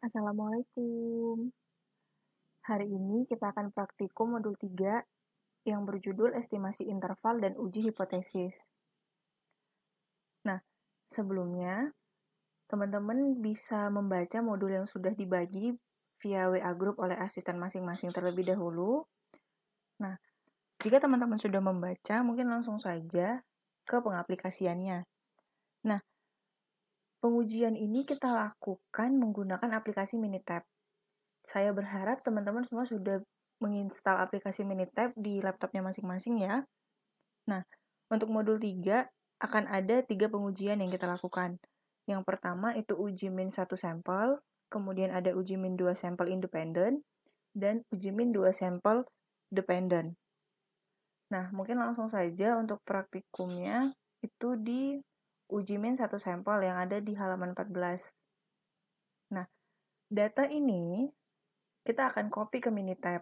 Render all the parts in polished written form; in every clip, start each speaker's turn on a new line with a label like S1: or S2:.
S1: Assalamualaikum. Hari ini kita akan praktikum modul 3 yang berjudul estimasi interval dan uji hipotesis. Nah, sebelumnya teman-teman bisa membaca modul yang sudah dibagi via WA Group oleh asisten masing-masing terlebih dahulu. Nah, jika teman-teman sudah membaca, mungkin langsung saja ke pengaplikasiannya. Nah, pengujian ini kita lakukan menggunakan aplikasi Minitab. Saya berharap teman-teman semua sudah menginstal aplikasi Minitab di laptopnya masing-masing ya. Nah, untuk modul 3 akan ada 3 pengujian yang kita lakukan. Yang pertama itu uji min 1 sampel, kemudian ada uji min 2 sampel independen, dan uji min 2 sampel dependen. Nah, mungkin langsung saja untuk praktikumnya itu di uji min 1 sampel yang ada di halaman 14. Nah, data ini kita akan copy ke Minitab.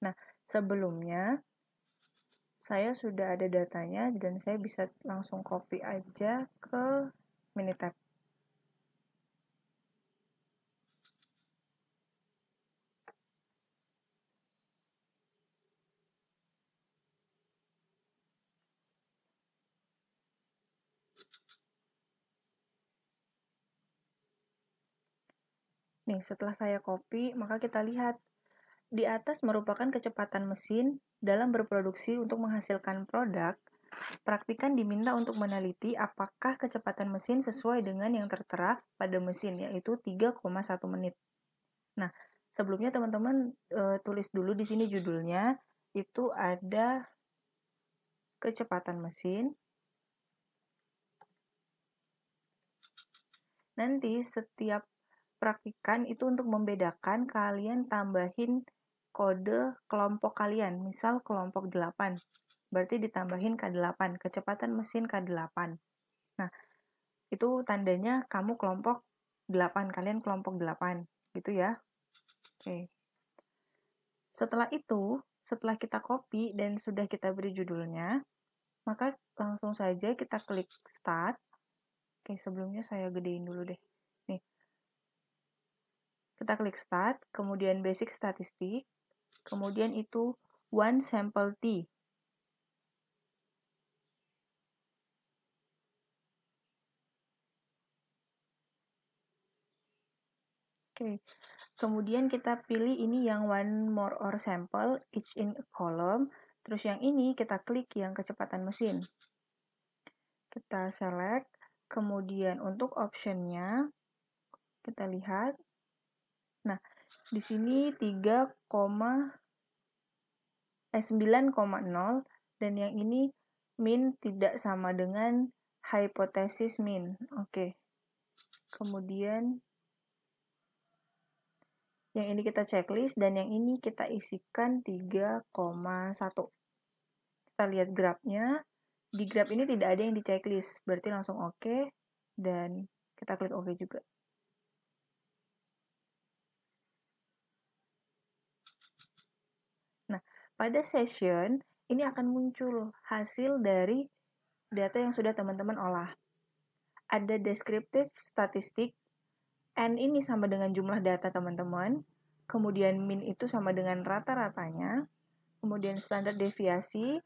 S1: Nah, sebelumnya saya sudah ada datanya dan saya bisa langsung copy aja ke Minitab. Nih, setelah saya copy, maka kita lihat di atas merupakan kecepatan mesin dalam berproduksi untuk menghasilkan produk. Praktikan diminta untuk meneliti apakah kecepatan mesin sesuai dengan yang tertera pada mesin, yaitu 3,1 menit. Nah, sebelumnya teman-teman tulis dulu di sini judulnya, itu ada kecepatan mesin. Nanti setiap praktikan itu untuk membedakan, kalian tambahin kode kelompok kalian. Misal kelompok 8, berarti ditambahin K8, kecepatan mesin K8. Nah, itu tandanya kamu kelompok 8, kalian kelompok 8, gitu ya. Oke. Setelah itu, setelah kita copy dan sudah kita beri judulnya, maka langsung saja kita klik start. Oke, sebelumnya saya gedein dulu deh. Nih, kita klik start, kemudian basic statistik, kemudian itu one sample T. Oke, kemudian kita pilih ini yang one more or sample, each in a column. Terus yang ini kita klik yang kecepatan mesin. Kita select, kemudian untuk optionnya kita lihat. Nah, di sini 9,0 dan yang ini min tidak sama dengan hipotesis min. Oke. Kemudian yang ini kita checklist dan yang ini kita isikan 3,1. Kita lihat grafnya. Di graf ini tidak ada yang di checklist, berarti langsung oke dan kita klik oke juga. Nah, pada session ini akan muncul hasil dari data yang sudah teman-teman olah. Ada deskriptif statistik, N ini sama dengan jumlah data teman-teman, kemudian min itu sama dengan rata-ratanya, kemudian standar deviasi,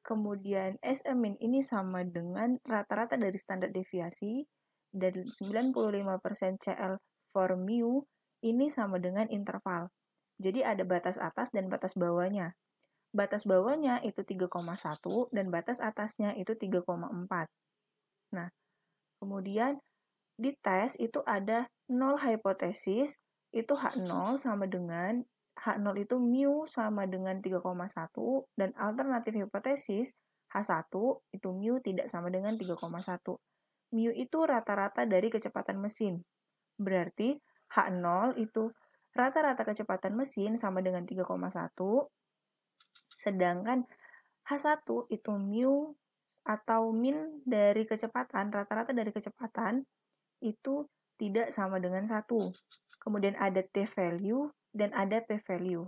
S1: kemudian SMIN ini sama dengan rata-rata dari standar deviasi, dan 95% CL for mu ini sama dengan interval. Jadi ada batas atas dan batas bawahnya. Batas bawahnya itu 3,1 dan batas atasnya itu 3,4. Nah, kemudian di tes itu ada 0 hipotesis, itu H0 sama dengan H0 itu mu sama dengan 3,1 dan alternatif hipotesis H1 itu mu tidak sama dengan 3,1. Mu itu rata-rata dari kecepatan mesin. Berarti H0 itu rata-rata kecepatan mesin sama dengan 3,1, sedangkan H1 itu mu atau min dari kecepatan, rata-rata dari kecepatan itu tidak sama dengan 1. Kemudian ada t-value dan ada p-value.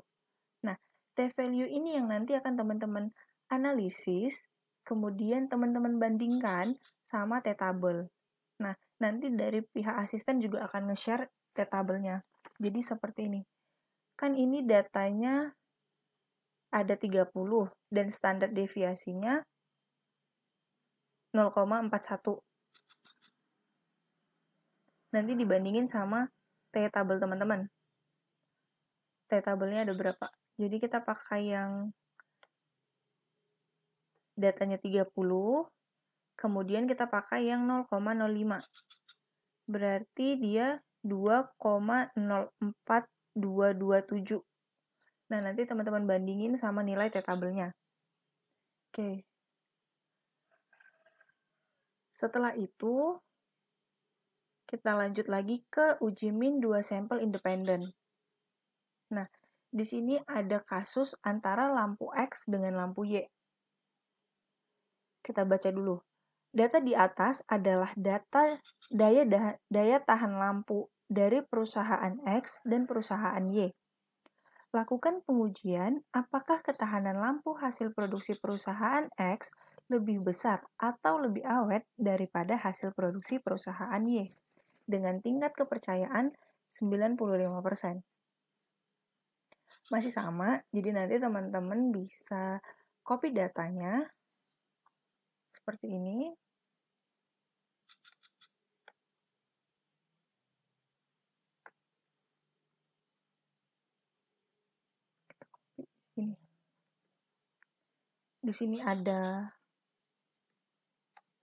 S1: Nah, t-value ini yang nanti akan teman-teman analisis, kemudian teman-teman bandingkan sama t-table. Nah, nanti dari pihak asisten juga akan nge-share tabelnya. Jadi seperti ini. Kan ini datanya ada 30 dan standar deviasinya 0,41. Nanti dibandingin sama tabel teman-teman. Tabelnya ada berapa? Jadi kita pakai yang datanya 30, kemudian kita pakai yang 0,05. Berarti dia 2,04227. Nah, nanti teman-teman bandingin sama nilai tabelnya. Oke. Setelah itu, kita lanjut lagi ke uji min 2 sampel independen. Nah, di sini ada kasus antara lampu X dengan lampu Y. Kita baca dulu. Data di atas adalah data daya tahan lampu dari perusahaan X dan perusahaan Y. Lakukan pengujian apakah ketahanan lampu hasil produksi perusahaan X lebih besar atau lebih awet daripada hasil produksi perusahaan Y dengan tingkat kepercayaan 95%. Masih sama, jadi nanti teman-teman bisa copy datanya seperti ini. Ini. Di sini ada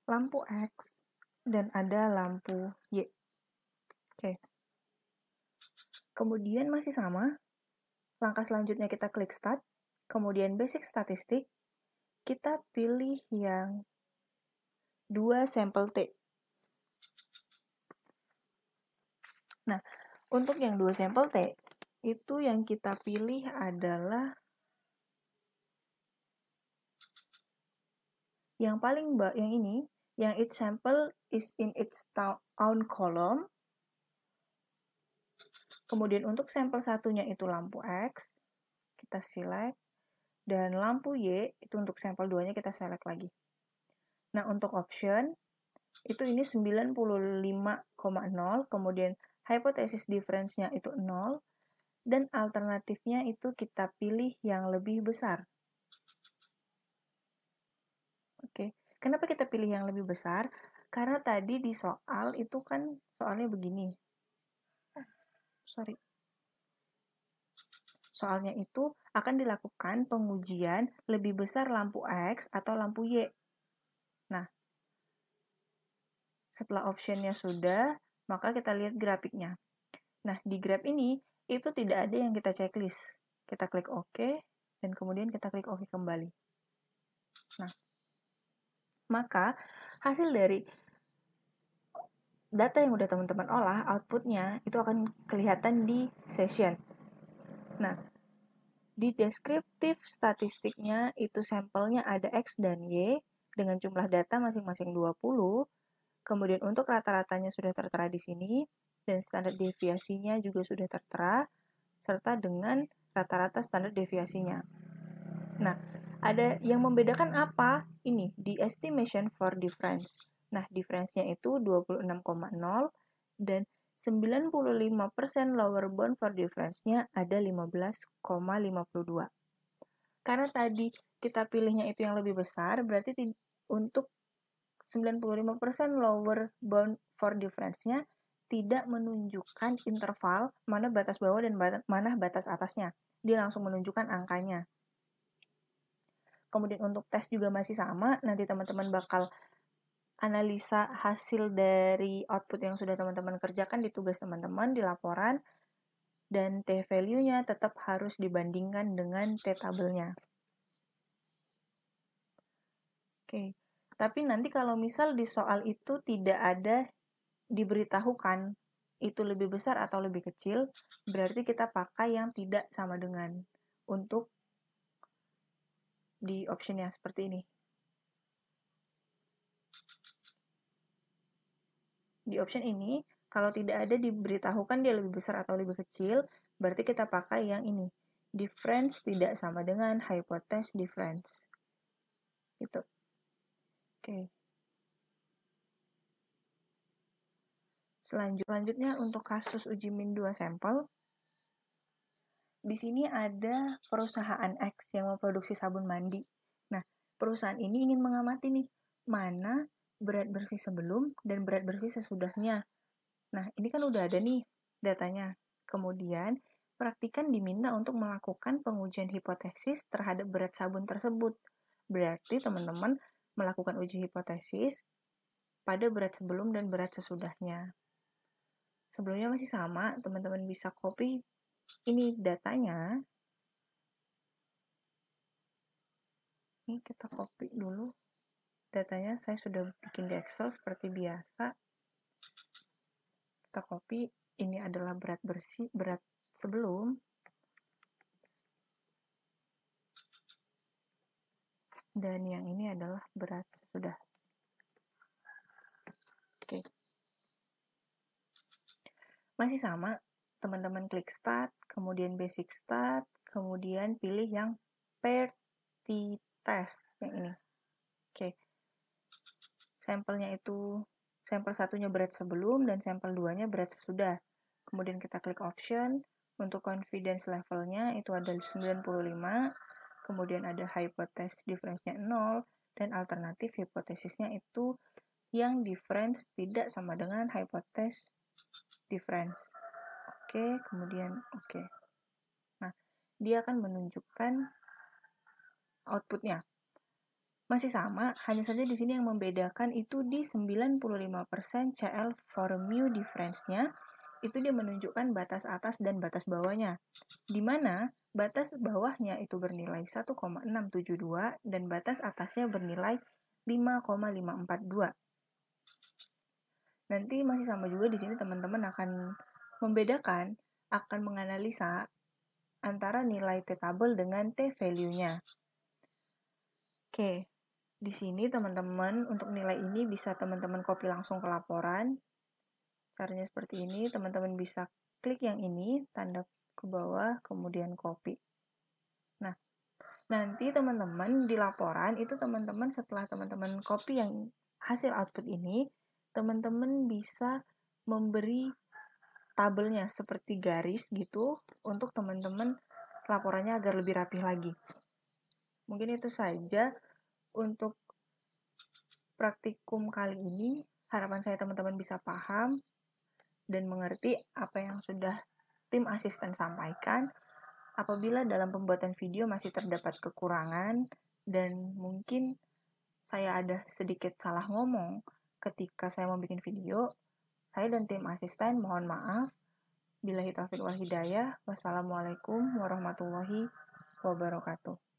S1: lampu X dan ada lampu Y. Oke. Kemudian masih sama. Langkah selanjutnya kita klik Start, kemudian Basic Statistik, kita pilih yang 2 sampel T. Nah, untuk yang 2 sampel T, itu yang kita pilih adalah yang paling yang ini, yang each sample is in its own column. Kemudian untuk sampel satunya itu lampu X, kita select. Dan lampu Y, itu untuk sampel 2-nya kita select lagi. Nah, untuk option, itu ini 95,0, kemudian hypothesis difference-nya itu 0, dan alternatifnya itu kita pilih yang lebih besar. Oke, kenapa kita pilih yang lebih besar? Karena tadi di soal itu kan soalnya begini. Soalnya itu akan dilakukan pengujian lebih besar lampu X atau lampu Y. Nah, setelah optionnya sudah, maka kita lihat grafiknya. Nah, di graf ini, itu tidak ada yang kita checklist. Kita klik OK, dan kemudian kita klik OK kembali. Nah, maka hasil dari data yang udah teman-teman olah, outputnya itu akan kelihatan di session. Nah, di deskriptif statistiknya itu sampelnya ada X dan Y dengan jumlah data masing-masing 20. Kemudian untuk rata-ratanya sudah tertera di sini dan standar deviasinya juga sudah tertera serta dengan rata-rata standar deviasinya. Nah, ada yang membedakan apa? Ini di estimation for difference. Nah, difference-nya itu 26,0 dan 95% lower bound for difference-nya ada 15,52. Karena tadi kita pilihnya itu yang lebih besar, berarti untuk 95% lower bound for difference-nya tidak menunjukkan interval mana batas bawah dan mana batas atasnya. Dia langsung menunjukkan angkanya. Kemudian untuk tes juga masih sama, nanti teman-teman bakal analisa hasil dari output yang sudah teman-teman kerjakan di tugas teman-teman, di laporan, dan T-value-nya tetap harus dibandingkan dengan T-tabelnya. Oke, tapi nanti kalau misal di soal itu tidak ada diberitahukan itu lebih besar atau lebih kecil, berarti kita pakai yang tidak sama dengan untuk di optionnya seperti ini. Di option ini, kalau tidak ada diberitahukan dia lebih besar atau lebih kecil, berarti kita pakai yang ini. Difference tidak sama dengan hypothesis difference. Gitu. Oke. Selanjutnya untuk kasus uji min 2 sampel, di sini ada perusahaan X yang memproduksi sabun mandi. Nah, perusahaan ini ingin mengamati nih, mana berat bersih sebelum dan berat bersih sesudahnya. Nah, ini kan udah ada nih datanya. Kemudian, praktikan diminta untuk melakukan pengujian hipotesis terhadap berat sabun tersebut. Berarti teman-teman melakukan uji hipotesis pada berat sebelum dan berat sesudahnya. Sebelumnya masih sama, teman-teman bisa copy ini datanya. Ini kita copy dulu. Datanya saya sudah bikin di Excel seperti biasa. Kita copy, ini adalah berat bersih, berat sebelum. Dan yang ini adalah berat sesudah. Oke. Masih sama, teman-teman klik start, kemudian basic start, kemudian pilih yang paired t-test yang ini. Oke. Sampelnya itu, sampel satunya berat sebelum dan sampel 2-nya berat sesudah. Kemudian kita klik option, untuk confidence levelnya itu ada 95, kemudian ada hypothesis difference-nya 0, dan alternatif hipotesisnya itu yang difference tidak sama dengan hypothesis difference. Oke, kemudian oke. Nah, dia akan menunjukkan outputnya. Masih sama, hanya saja di sini yang membedakan itu di 95% CL for mu difference-nya, itu dia menunjukkan batas atas dan batas bawahnya. Di mana batas bawahnya itu bernilai 1,672 dan batas atasnya bernilai 5,542. Nanti masih sama juga di sini teman-teman akan membedakan, akan menganalisa antara nilai T-table dengan T-value-nya. Oke, di sini teman-teman untuk nilai ini bisa teman-teman copy langsung ke laporan. Caranya seperti ini, teman-teman bisa klik yang ini, tanda ke bawah, kemudian copy. Nah, nanti teman-teman di laporan itu teman-teman setelah teman-teman copy yang hasil output ini, teman-teman bisa memberi tabelnya seperti garis gitu untuk teman-teman laporannya agar lebih rapih lagi. Mungkin itu saja untuk praktikum kali ini. Harapan saya teman-teman bisa paham dan mengerti apa yang sudah tim asisten sampaikan. Apabila dalam pembuatan video masih terdapat kekurangan dan mungkin saya ada sedikit salah ngomong ketika saya membuat video, saya dan tim asisten mohon maaf. Billahi taufiq wal hidayah. Wassalamualaikum warahmatullahi wabarakatuh.